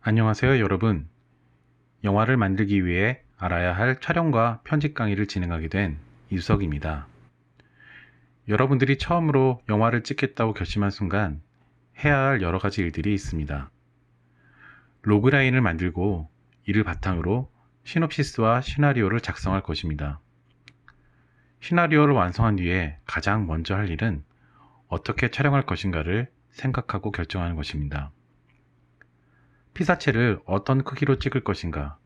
안녕하세요, 여러분. 영화를 만들기 위해 알아야 할 촬영과 편집 강의를 진행하게 된 이수석입니다. 여러분들이 처음으로 영화를 찍겠다고 결심한 순간 해야 할 여러 가지 일들이 있습니다. 로그라인을 만들고 이를 바탕으로 시놉시스와 시나리오를 작성할 것입니다. 시나리오를 완성한 뒤에 가장 먼저 할 일은 어떻게 촬영할 것인가를 생각하고 결정하는 것입니다. 피사체를 어떤 크기로 찍을 것인가,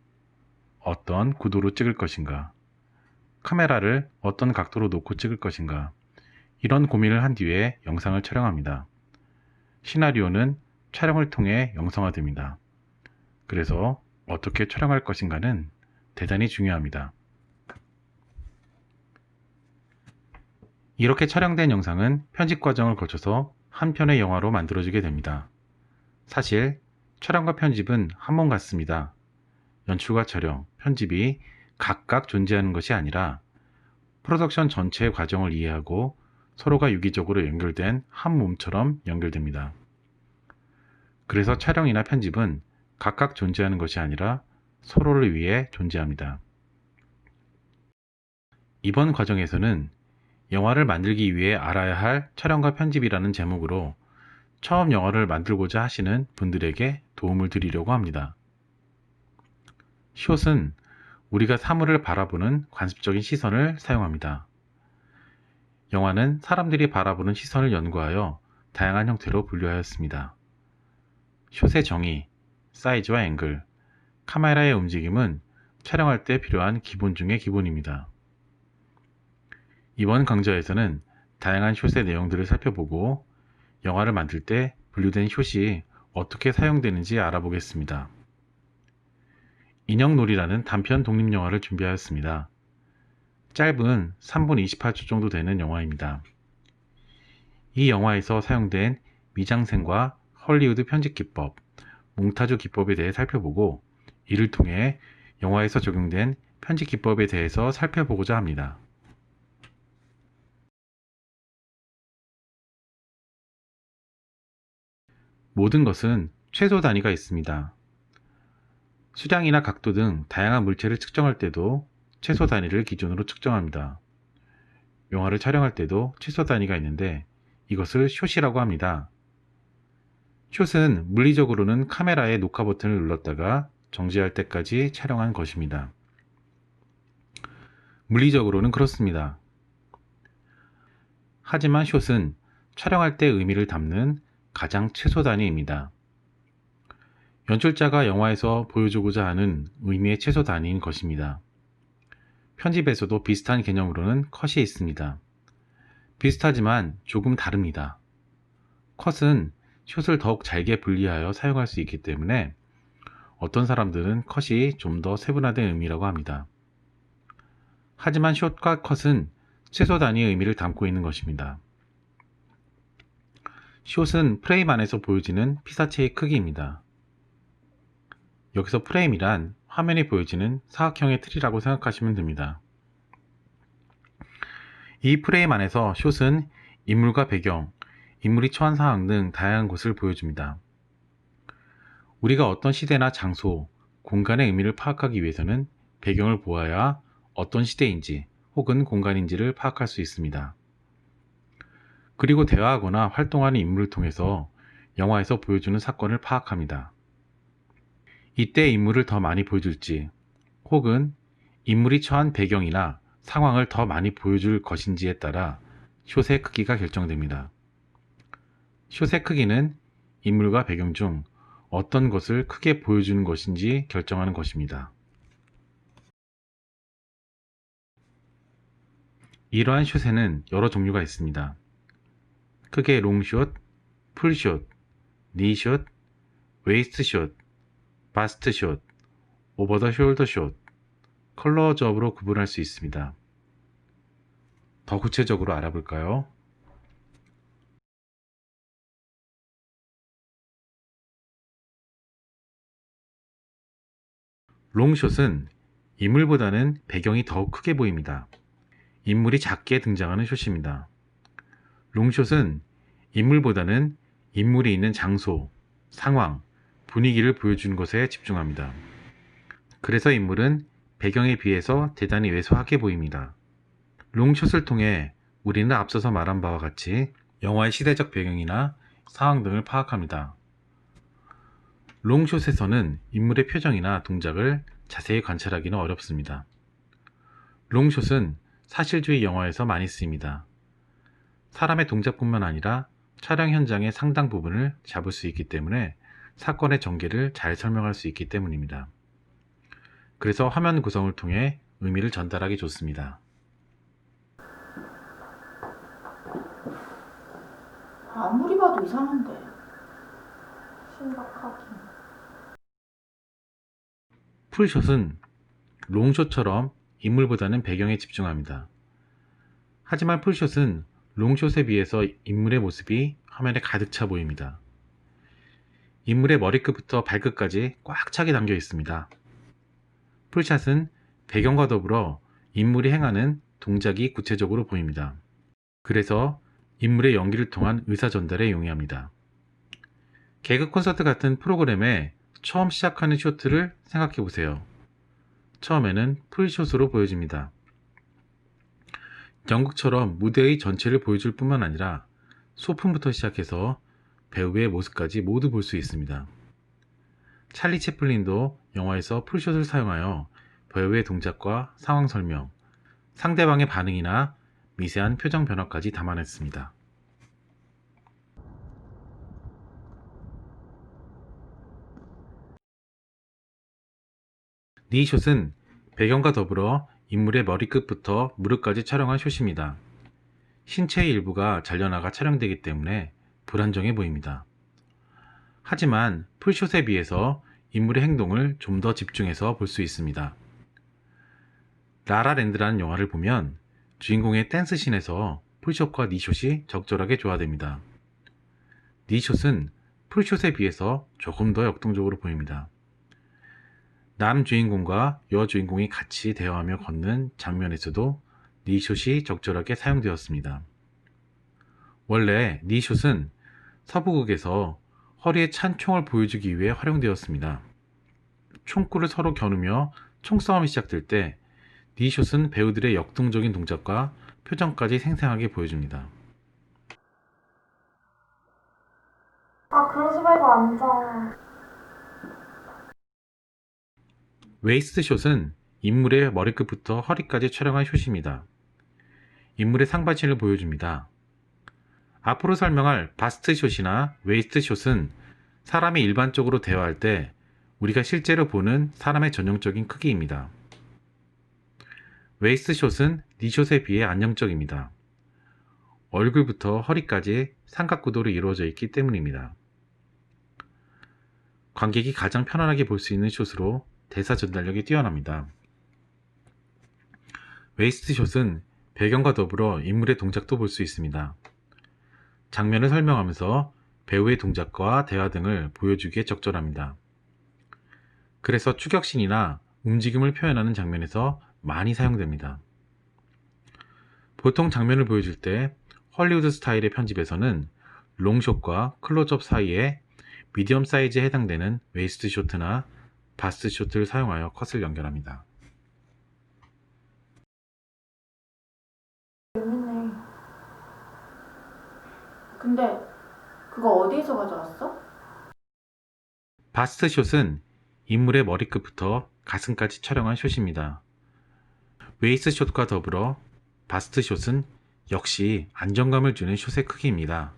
어떤 구도로 찍을 것인가, 카메라를 어떤 각도로 놓고 찍을 것인가, 이런 고민을 한 뒤에 영상을 촬영합니다. 시나리오는 촬영을 통해 영상화됩니다. 그래서 어떻게 촬영할 것인가는 대단히 중요합니다. 이렇게 촬영된 영상은 편집 과정을 거쳐서 한 편의 영화로 만들어지게 됩니다. 사실 촬영과 편집은 한 몸 같습니다. 연출과 촬영, 편집이 각각 존재하는 것이 아니라 프로덕션 전체의 과정을 이해하고 서로가 유기적으로 연결된 한 몸처럼 연결됩니다. 그래서 촬영이나 편집은 각각 존재하는 것이 아니라 서로를 위해 존재합니다. 이번 과정에서는 영화를 만들기 위해 알아야 할 촬영과 편집이라는 제목으로 처음 영화를 만들고자 하시는 분들에게 도움을 드리려고 합니다. 숏은 우리가 사물을 바라보는 관습적인 시선을 사용합니다. 영화는 사람들이 바라보는 시선을 연구하여 다양한 형태로 분류하였습니다. 숏의 정의, 사이즈와 앵글, 카메라의 움직임은 촬영할 때 필요한 기본 중의 기본입니다. 이번 강좌에서는 다양한 숏의 내용들을 살펴보고 영화를 만들 때 분류된 숏이 어떻게 사용되는지 알아보겠습니다. 인형놀이라는 단편 독립영화를 준비하였습니다. 짧은 3분 28초 정도 되는 영화입니다. 이 영화에서 사용된 미장센과 헐리우드 편집 기법, 몽타주 기법에 대해 살펴보고 이를 통해 영화에서 적용된 편집 기법에 대해서 살펴보고자 합니다. 모든 것은 최소 단위가 있습니다. 수량이나 각도 등 다양한 물체를 측정할 때도 최소 단위를 기준으로 측정합니다. 영화를 촬영할 때도 최소 단위가 있는데 이것을 숏이라고 합니다. 숏은 물리적으로는 카메라의 녹화 버튼을 눌렀다가 정지할 때까지 촬영한 것입니다. 물리적으로는 그렇습니다. 하지만 숏은 촬영할 때 의미를 담는 가장 최소 단위입니다. 연출자가 영화에서 보여주고자 하는 의미의 최소 단위인 것입니다. 편집에서도 비슷한 개념으로는 컷이 있습니다. 비슷하지만 조금 다릅니다. 컷은 숏을 더욱 잘게 분리하여 사용할 수 있기 때문에 어떤 사람들은 컷이 좀 더 세분화된 의미라고 합니다. 하지만 숏과 컷은 최소 단위의 의미를 담고 있는 것입니다. 숏은 프레임 안에서 보여지는 피사체의 크기입니다. 여기서 프레임이란 화면에 보여지는 사각형의 틀이라고 생각하시면 됩니다. 이 프레임 안에서 숏은 인물과 배경, 인물이 처한 상황 등 다양한 것을 보여줍니다. 우리가 어떤 시대나 장소, 공간의 의미를 파악하기 위해서는 배경을 보아야 어떤 시대인지 혹은 공간인지를 파악할 수 있습니다. 그리고 대화하거나 활동하는 인물을 통해서 영화에서 보여주는 사건을 파악합니다. 이때 인물을 더 많이 보여줄지 혹은 인물이 처한 배경이나 상황을 더 많이 보여줄 것인지에 따라 숏의 크기가 결정됩니다. 숏의 크기는 인물과 배경 중 어떤 것을 크게 보여주는 것인지 결정하는 것입니다. 이러한 숏에는 여러 종류가 있습니다. 크게 롱숏, 풀숏, 니숏, 웨이스트숏, 바스트숏, 오버 더 숄더 숏, 컬러저업으로 구분할 수 있습니다. 더 구체적으로 알아볼까요? 롱숏은 인물보다는 배경이 더욱 크게 보입니다. 인물이 작게 등장하는 숏입니다. 롱숏은 인물보다는 인물이 있는 장소, 상황, 분위기를 보여주는 것에 집중합니다. 그래서 인물은 배경에 비해서 대단히 왜소하게 보입니다. 롱숏을 통해 우리는 앞서서 말한 바와 같이 영화의 시대적 배경이나 상황 등을 파악합니다. 롱숏에서는 인물의 표정이나 동작을 자세히 관찰하기는 어렵습니다. 롱숏은 사실주의 영화에서 많이 쓰입니다. 사람의 동작뿐만 아니라 촬영 현장의 상당 부분을 잡을 수 있기 때문에 사건의 전개를 잘 설명할 수 있기 때문입니다. 그래서 화면 구성을 통해 의미를 전달하기 좋습니다. 아무리 봐도 이상한데. 심각하긴. 풀숏은 롱숏처럼 인물보다는 배경에 집중합니다. 하지만 풀숏은 롱숏에 비해서 인물의 모습이 화면에 가득 차 보입니다. 인물의 머리끝부터 발끝까지 꽉 차게 담겨 있습니다. 풀샷은 배경과 더불어 인물이 행하는 동작이 구체적으로 보입니다. 그래서 인물의 연기를 통한 의사 전달에 용이합니다. 개그 콘서트 같은 프로그램에 처음 시작하는 쇼트를 생각해 보세요. 처음에는 풀숏으로 보여집니다. 연극처럼 무대의 전체를 보여줄 뿐만 아니라 소품부터 시작해서 배우의 모습까지 모두 볼 수 있습니다. 찰리 채플린도 영화에서 풀숏을 사용하여 배우의 동작과 상황 설명, 상대방의 반응이나 미세한 표정 변화까지 담아냈습니다. 니숏은 배경과 더불어 인물의 머리끝부터 무릎까지 촬영한 숏입니다. 신체의 일부가 잘려나가 촬영되기 때문에 불안정해 보입니다. 하지만 풀숏에 비해서 인물의 행동을 좀 더 집중해서 볼 수 있습니다. 라라랜드라는 영화를 보면 주인공의 댄스씬에서 풀숏과 니숏이 적절하게 조화됩니다. 니숏은 풀숏에 비해서 조금 더 역동적으로 보입니다. 남주인공과 여주인공이 같이 대화하며 걷는 장면에서도 니숏이 적절하게 사용되었습니다. 원래 니숏은 서부극에서 허리에 찬 총을 보여주기 위해 활용되었습니다. 총구를 서로 겨누며 총싸움이 시작될 때 니숏은 배우들의 역동적인 동작과 표정까지 생생하게 보여줍니다. 그러지 말고 앉아. 웨이스트 숏은 인물의 머리끝부터 허리까지 촬영한 숏입니다. 인물의 상반신을 보여줍니다. 앞으로 설명할 바스트 숏이나 웨이스트 숏은 사람이 일반적으로 대화할 때 우리가 실제로 보는 사람의 전형적인 크기입니다. 웨이스트 숏은 니숏에 비해 안정적입니다. 얼굴부터 허리까지 삼각구도로 이루어져 있기 때문입니다. 관객이 가장 편안하게 볼 수 있는 숏으로 대사 전달력이 뛰어납니다. 웨이스트 숏은 배경과 더불어 인물의 동작도 볼 수 있습니다. 장면을 설명하면서 배우의 동작과 대화 등을 보여주기에 적절합니다. 그래서 추격신이나 움직임을 표현하는 장면에서 많이 사용됩니다. 보통 장면을 보여줄 때 헐리우드 스타일의 편집에서는 롱숏과 클로즈업 사이에 미디엄 사이즈에 해당되는 웨이스트 숏나 바스트 숏을 사용하여 컷을 연결합니다. 재밌네. 근데 그거 어디에서 가져왔어? 바스트 숏은 인물의 머리끝부터 가슴까지 촬영한 숏입니다. 웨이스트 숏과 더불어 바스트 숏은 역시 안정감을 주는 숏의 크기입니다.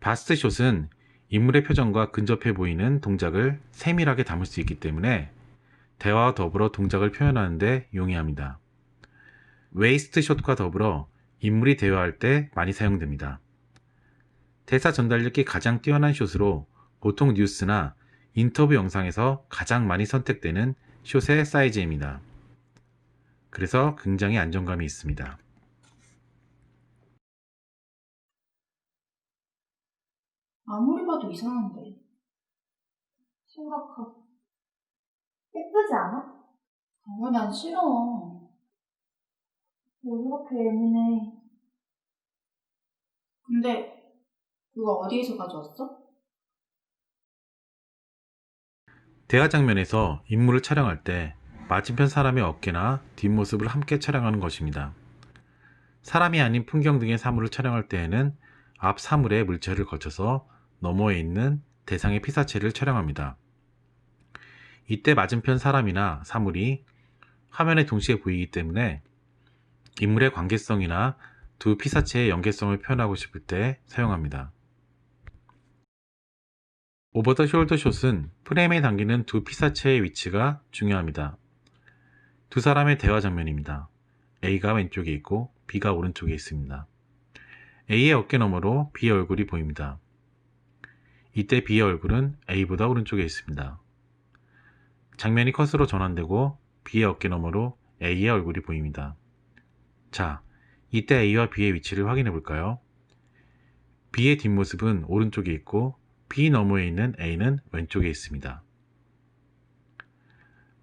바스트 숏은 인물의 표정과 근접해 보이는 동작을 세밀하게 담을 수 있기 때문에 대화와 더불어 동작을 표현하는 데 용이합니다. 웨이스트 숏과 더불어 인물이 대화할 때 많이 사용됩니다. 대사 전달력이 가장 뛰어난 숏으로 보통 뉴스나 인터뷰 영상에서 가장 많이 선택되는 숏의 사이즈입니다. 그래서 굉장히 안정감이 있습니다. 아무리 봐도 이상한데. 심각하고. 예쁘지 않아? 난 싫어. 왜 그렇게 예민해? 근데 그거 어디에서 가져왔어? 대화 장면에서 인물을 촬영할 때 맞은편 사람의 어깨나 뒷모습을 함께 촬영하는 것입니다. 사람이 아닌 풍경 등의 사물을 촬영할 때에는 앞 사물의 물체를 거쳐서 너머에 있는 대상의 피사체를 촬영합니다. 이때 맞은편 사람이나 사물이 화면에 동시에 보이기 때문에 인물의 관계성이나 두 피사체의 연계성을 표현하고 싶을 때 사용합니다. 오버 더 숄더 숏은 프레임에 담기는 두 피사체의 위치가 중요합니다. 두 사람의 대화 장면입니다. A가 왼쪽에 있고 B가 오른쪽에 있습니다. A의 어깨 너머로 B의 얼굴이 보입니다. 이때 B의 얼굴은 A보다 오른쪽에 있습니다. 장면이 컷으로 전환되고 B의 어깨 너머로 A의 얼굴이 보입니다. 자, 이때 A와 B의 위치를 확인해 볼까요? B의 뒷모습은 오른쪽에 있고 B 너머에 있는 A는 왼쪽에 있습니다.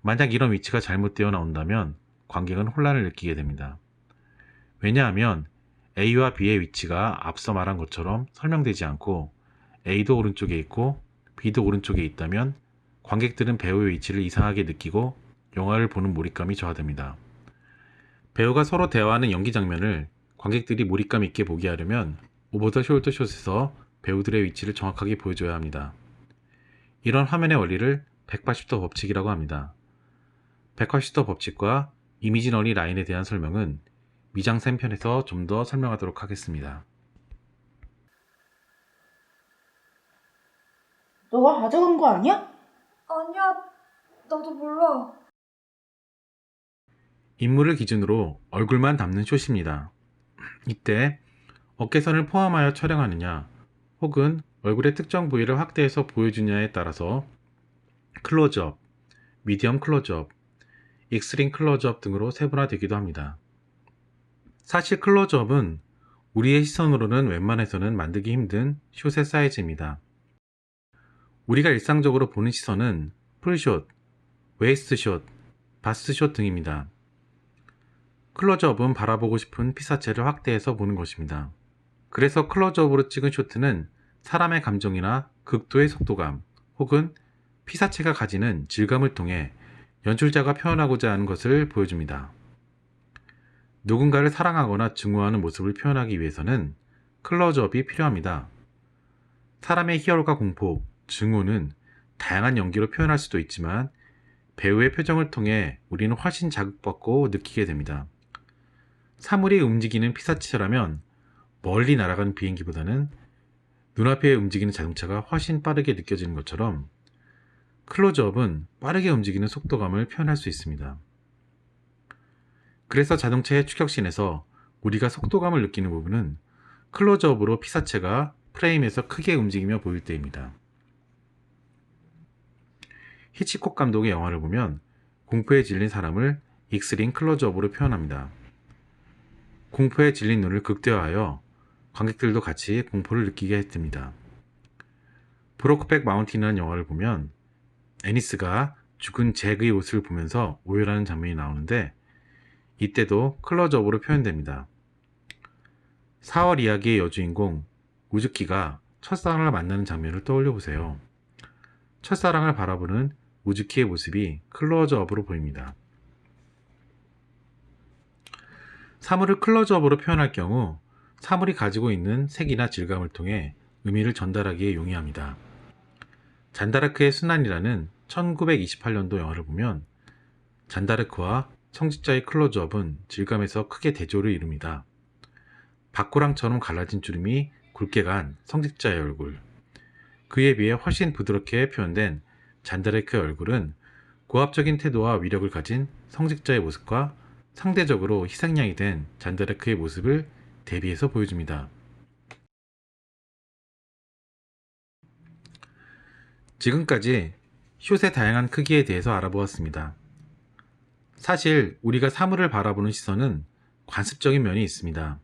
만약 이런 위치가 잘못되어 나온다면 관객은 혼란을 느끼게 됩니다. 왜냐하면 A와 B의 위치가 앞서 말한 것처럼 설명되지 않고 A도 오른쪽에 있고 B도 오른쪽에 있다면 관객들은 배우의 위치를 이상하게 느끼고 영화를 보는 몰입감이 저하됩니다. 배우가 서로 대화하는 연기 장면을 관객들이 몰입감 있게 보게 하려면 오버 더 숄더 숏에서 배우들의 위치를 정확하게 보여줘야 합니다. 이런 화면의 원리를 180도 법칙이라고 합니다. 180도 법칙과 이미지너리 라인에 대한 설명은 미장센 편에서 좀 더 설명하도록 하겠습니다. 너가 가져간 거 아니야? 아니야, 나도 몰라. 인물을 기준으로 얼굴만 담는 숏입니다. 이때 어깨선을 포함하여 촬영하느냐 혹은 얼굴의 특정 부위를 확대해서 보여주냐에 따라서 클로즈업, 미디엄 클로즈업, 익스트림 클로즈업 등으로 세분화되기도 합니다. 사실 클로즈업은 우리의 시선으로는 웬만해서는 만들기 힘든 숏의 사이즈입니다. 우리가 일상적으로 보는 시선은 풀숏, 웨이스트 숏, 바스트 숏 등입니다. 클로즈업은 바라보고 싶은 피사체를 확대해서 보는 것입니다. 그래서 클로즈업으로 찍은 쇼트는 사람의 감정이나 극도의 속도감 혹은 피사체가 가지는 질감을 통해 연출자가 표현하고자 하는 것을 보여줍니다. 누군가를 사랑하거나 증오하는 모습을 표현하기 위해서는 클로즈업이 필요합니다. 사람의 희열과 공포, 증오는 다양한 연기로 표현할 수도 있지만 배우의 표정을 통해 우리는 훨씬 자극받고 느끼게 됩니다. 사물이 움직이는 피사체라면 멀리 날아가는 비행기보다는 눈앞에 움직이는 자동차가 훨씬 빠르게 느껴지는 것처럼 클로즈업은 빠르게 움직이는 속도감을 표현할 수 있습니다. 그래서 자동차의 추격신에서 우리가 속도감을 느끼는 부분은 클로즈업으로 피사체가 프레임에서 크게 움직이며 보일 때입니다. 히치콕 감독의 영화를 보면 공포에 질린 사람을 익스트림 클로즈업으로 표현합니다. 공포에 질린 눈을 극대화하여 관객들도 같이 공포를 느끼게 했습니다. 브로크백 마운틴이라는 영화를 보면 애니스가 죽은 잭의 옷을 보면서 오열하는 장면이 나오는데 이때도 클로즈업으로 표현됩니다. 4월 이야기의 여주인공 우즈키가 첫사랑을 만나는 장면을 떠올려 보세요. 첫사랑을 바라보는 우즈키의 모습이 클로즈업으로 보입니다. 사물을 클로즈업으로 표현할 경우 사물이 가지고 있는 색이나 질감을 통해 의미를 전달하기에 용이합니다. 잔다르크의 순환이라는 1928년도 영화를 보면 잔다르크와 성직자의 클로즈업은 질감에서 크게 대조를 이룹니다. 박고랑처럼 갈라진 주름이 굵게 간 성직자의 얼굴, 그에 비해 훨씬 부드럽게 표현된 잔다르크의 얼굴은 고압적인 태도와 위력을 가진 성직자의 모습과 상대적으로 희생양이 된 잔다르크의 모습을 대비해서 보여줍니다. 지금까지 숏의 다양한 크기에 대해서 알아보았습니다. 사실 우리가 사물을 바라보는 시선은 관습적인 면이 있습니다.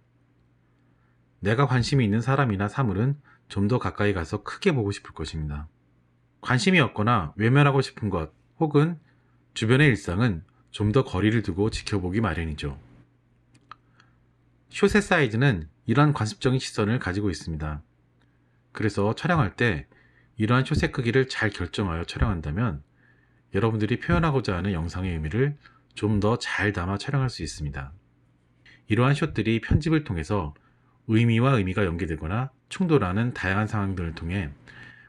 내가 관심이 있는 사람이나 사물은 좀 더 가까이 가서 크게 보고 싶을 것입니다. 관심이 없거나 외면하고 싶은 것 혹은 주변의 일상은 좀 더 거리를 두고 지켜보기 마련이죠. 숏의 사이즈는 이러한 관습적인 시선을 가지고 있습니다. 그래서 촬영할 때 이러한 숏의 크기를 잘 결정하여 촬영한다면 여러분들이 표현하고자 하는 영상의 의미를 좀 더 잘 담아 촬영할 수 있습니다. 이러한 숏들이 편집을 통해서 의미와 의미가 연계되거나 충돌하는 다양한 상황들을 통해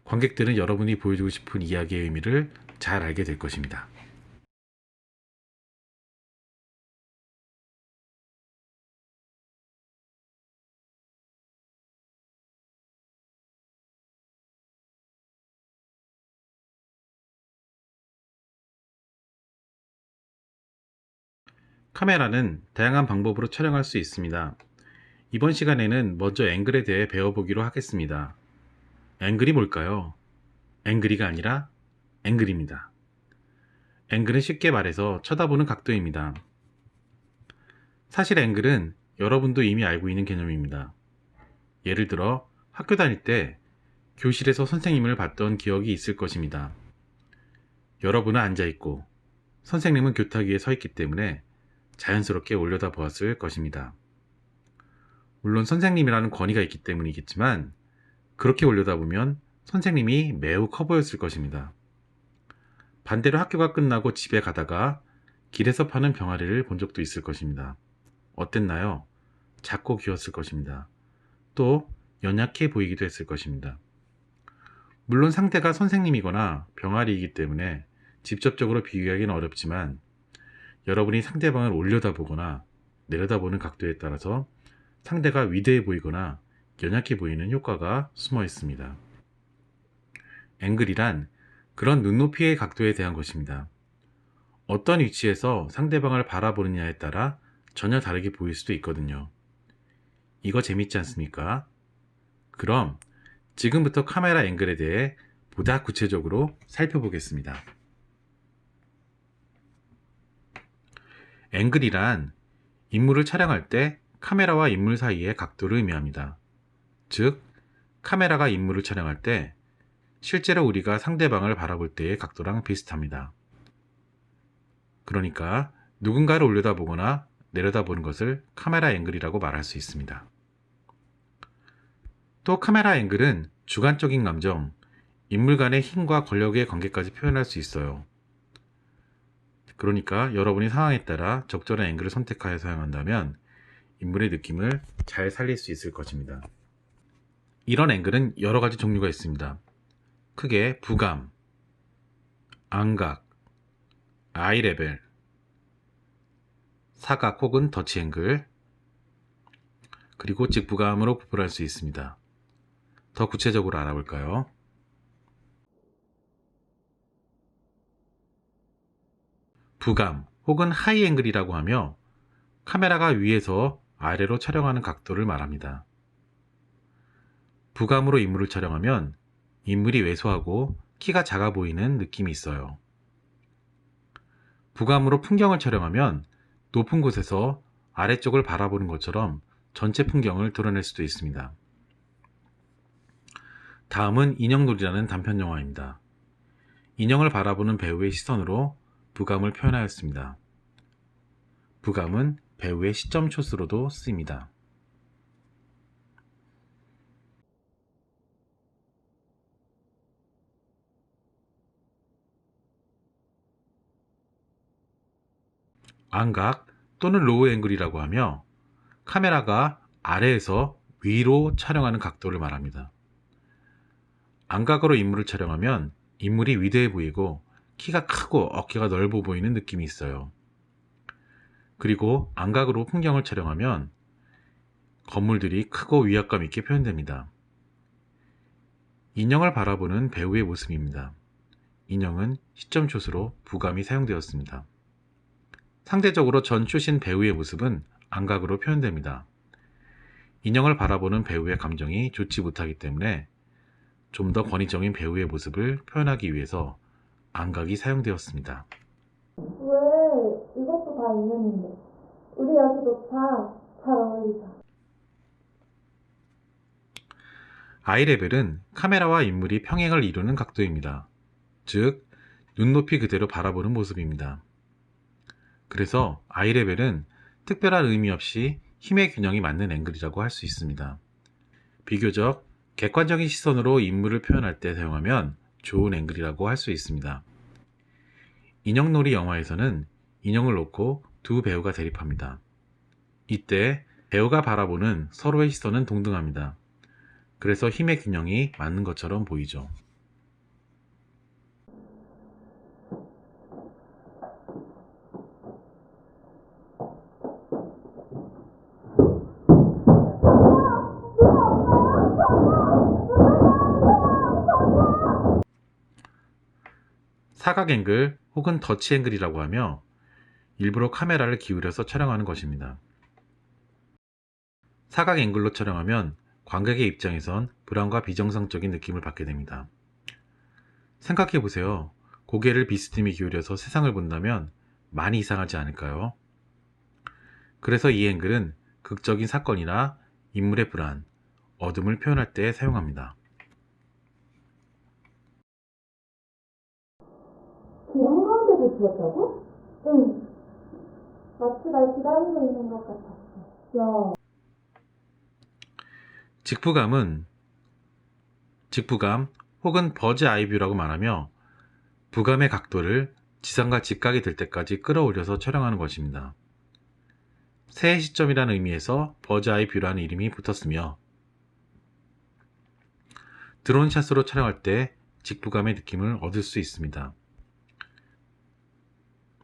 관객들은 여러분이 보여주고 싶은 이야기의 의미를 잘 알게 될 것입니다. 카메라는 다양한 방법으로 촬영할 수 있습니다. 이번 시간에는 먼저 앵글에 대해 배워보기로 하겠습니다. 앵글이 뭘까요? 앵글이가 아니라 앵글입니다. 앵글은 쉽게 말해서 쳐다보는 각도입니다. 사실 앵글은 여러분도 이미 알고 있는 개념입니다. 예를 들어 학교 다닐 때 교실에서 선생님을 봤던 기억이 있을 것입니다. 여러분은 앉아있고 선생님은 교탁 위에 서 있기 때문에 자연스럽게 올려다 보았을 것입니다. 물론 선생님이라는 권위가 있기 때문이겠지만 그렇게 올려다보면 선생님이 매우 커 보였을 것입니다. 반대로 학교가 끝나고 집에 가다가 길에서 파는 병아리를 본 적도 있을 것입니다. 어땠나요? 작고 귀여웠을 것입니다. 또 연약해 보이기도 했을 것입니다. 물론 상대가 선생님이거나 병아리이기 때문에 직접적으로 비교하기는 어렵지만 여러분이 상대방을 올려다보거나 내려다보는 각도에 따라서 상대가 위대해 보이거나 연약해 보이는 효과가 숨어 있습니다. 앵글이란 그런 눈높이의 각도에 대한 것입니다. 어떤 위치에서 상대방을 바라보느냐에 따라 전혀 다르게 보일 수도 있거든요. 이거 재밌지 않습니까? 그럼 지금부터 카메라 앵글에 대해 보다 구체적으로 살펴보겠습니다. 앵글이란 인물을 촬영할 때 카메라와 인물 사이의 각도를 의미합니다. 즉, 카메라가 인물을 촬영할 때 실제로 우리가 상대방을 바라볼 때의 각도랑 비슷합니다. 그러니까 누군가를 올려다보거나 내려다보는 것을 카메라 앵글이라고 말할 수 있습니다. 또 카메라 앵글은 주관적인 감정, 인물 간의 힘과 권력의 관계까지 표현할 수 있어요. 그러니까 여러분이 상황에 따라 적절한 앵글을 선택하여 사용한다면 인물의 느낌을 잘 살릴 수 있을 것입니다. 이런 앵글은 여러 가지 종류가 있습니다. 크게 부감, 안각, 아이 레벨, 사각 혹은 더치 앵글, 그리고 직부감으로 구분할 수 있습니다. 더 구체적으로 알아볼까요? 부감 혹은 하이 앵글이라고 하며 카메라가 위에서 아래로 촬영하는 각도를 말합니다. 부감으로 인물을 촬영하면 인물이 왜소하고 키가 작아 보이는 느낌이 있어요. 부감으로 풍경을 촬영하면 높은 곳에서 아래쪽을 바라보는 것처럼 전체 풍경을 드러낼 수도 있습니다. 다음은 인형놀이라는 단편 영화입니다. 인형을 바라보는 배우의 시선으로 부감을 표현하였습니다. 부감은 배우의 시점 숏으로도 쓰입니다. 안각 또는 로우 앵글이라고 하며 카메라가 아래에서 위로 촬영하는 각도를 말합니다. 안각으로 인물을 촬영하면 인물이 위대해 보이고 키가 크고 어깨가 넓어 보이는 느낌이 있어요. 그리고 안각으로 풍경을 촬영하면 건물들이 크고 위압감 있게 표현됩니다. 인형을 바라보는 배우의 모습입니다. 인형은 시점숏으로 부감이 사용되었습니다. 상대적으로 전숏인 배우의 모습은 안각으로 표현됩니다. 인형을 바라보는 배우의 감정이 좋지 못하기 때문에 좀 더 권위적인 배우의 모습을 표현하기 위해서 안각이 사용되었습니다. 왜? 이것도 다 인연인데. 우리 아주 좋다. 잘 어울리자. 아이레벨은 카메라와 인물이 평행을 이루는 각도입니다. 즉, 눈높이 그대로 바라보는 모습입니다. 그래서 아이레벨은 특별한 의미 없이 힘의 균형이 맞는 앵글이라고 할 수 있습니다. 비교적 객관적인 시선으로 인물을 표현할 때 사용하면 좋은 앵글이라고 할 수 있습니다. 인형놀이 영화에서는 인형을 놓고 두 배우가 대립합니다. 이때 배우가 바라보는 서로의 시선은 동등합니다. 그래서 힘의 균형이 맞는 것처럼 보이죠. 사각 앵글 혹은 더치 앵글이라고 하며 일부러 카메라를 기울여서 촬영하는 것입니다. 사각 앵글로 촬영하면 관객의 입장에선 불안과 비정상적인 느낌을 받게 됩니다. 생각해 보세요. 고개를 비스듬히 기울여서 세상을 본다면 많이 이상하지 않을까요? 그래서 이 앵글은 극적인 사건이나 인물의 불안, 어둠을 표현할 때 사용합니다. 길 한가운데서 죽었다고? 응. 마치 날 기다리고 있는 것 같았어. 야, 직부감 혹은 버즈 아이 뷰라고 말하며 부감의 각도를 지상과 직각이 될 때까지 끌어올려서 촬영하는 것입니다. 새해 시점이라는 의미에서 버즈 아이 뷰라는 이름이 붙었으며 드론샷으로 촬영할 때 직부감의 느낌을 얻을 수 있습니다.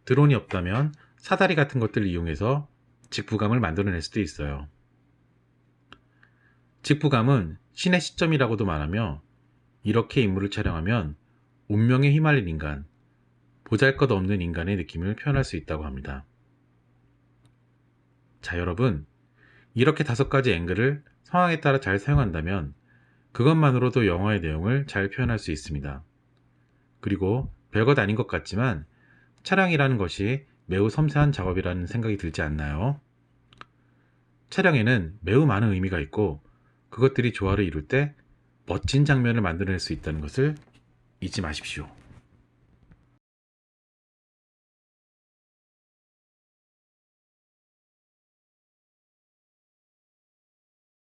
드론이 없다면 사다리 같은 것들을 이용해서 직부감을 만들어낼 수도 있어요. 직부감은 신의 시점이라고도 말하며 이렇게 인물을 촬영하면 운명에 휘말린 인간, 보잘것없는 인간의 느낌을 표현할 수 있다고 합니다. 자, 여러분, 이렇게 5가지 앵글을 상황에 따라 잘 사용한다면 그것만으로도 영화의 내용을 잘 표현할 수 있습니다. 그리고 별것 아닌 것 같지만 촬영이라는 것이 매우 섬세한 작업이라는 생각이 들지 않나요? 촬영에는 매우 많은 의미가 있고 그것들이 조화를 이룰 때 멋진 장면을 만들어낼 수 있다는 것을 잊지 마십시오.